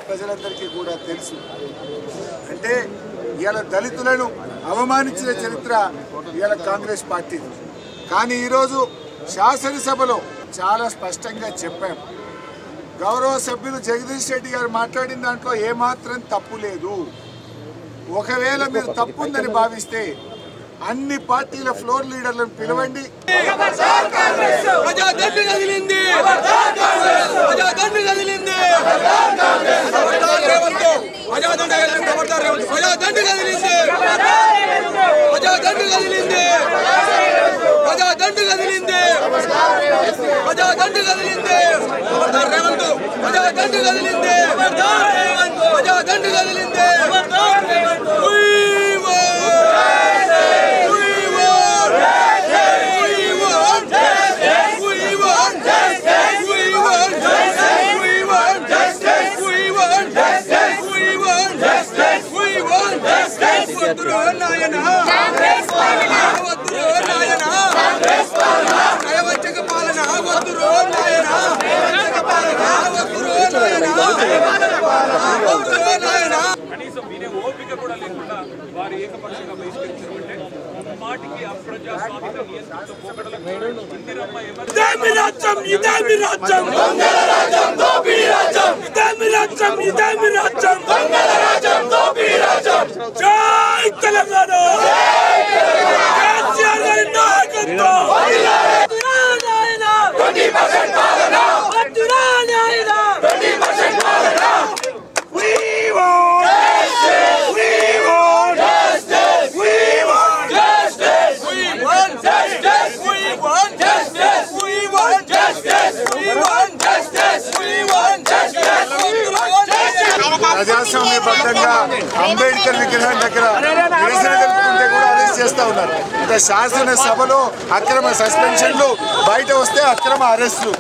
ప్రజలందరికీ కూడా తెలుసు. అంటే ఇవాళ దళితులను అవమానించిన చరిత్ర ఇవాళ కాంగ్రెస్ పార్టీ. కానీ ఈరోజు శాసనసభలో చాలా స్పష్టంగా చెప్పాం. గౌరవ సభ్యులు జగదీష్ రెడ్డి గారు మాట్లాడిన దాంట్లో ఏమాత్రం తప్పు లేదు. ఒకవేళ మీరు తప్పు ఉందని భావిస్తే అన్ని పార్టీల ఫ్లోర్ లీడర్లను పిలవండి. కనీసం వినే ఓపిక కూడా లేకుండా వారు ఏకపక్షంగా బహిష్కరించారంటే మాటికి అప్రజాస్వామిక నియంత్రణతో పోకడలకు ఇందిరమ్మ జై తెలంగాణ ప్రజాస్వామ్యబద్ధంగా అంబేద్కర్ విగ్రహం దగ్గర నిరసన తెలుపుతుంటే కూడా అరెస్ట్ చేస్తా ఉన్నారు. అంటే శాసనసభలో అక్రమ సస్పెన్షన్లు, బయట వస్తే అక్రమ అరెస్టులు.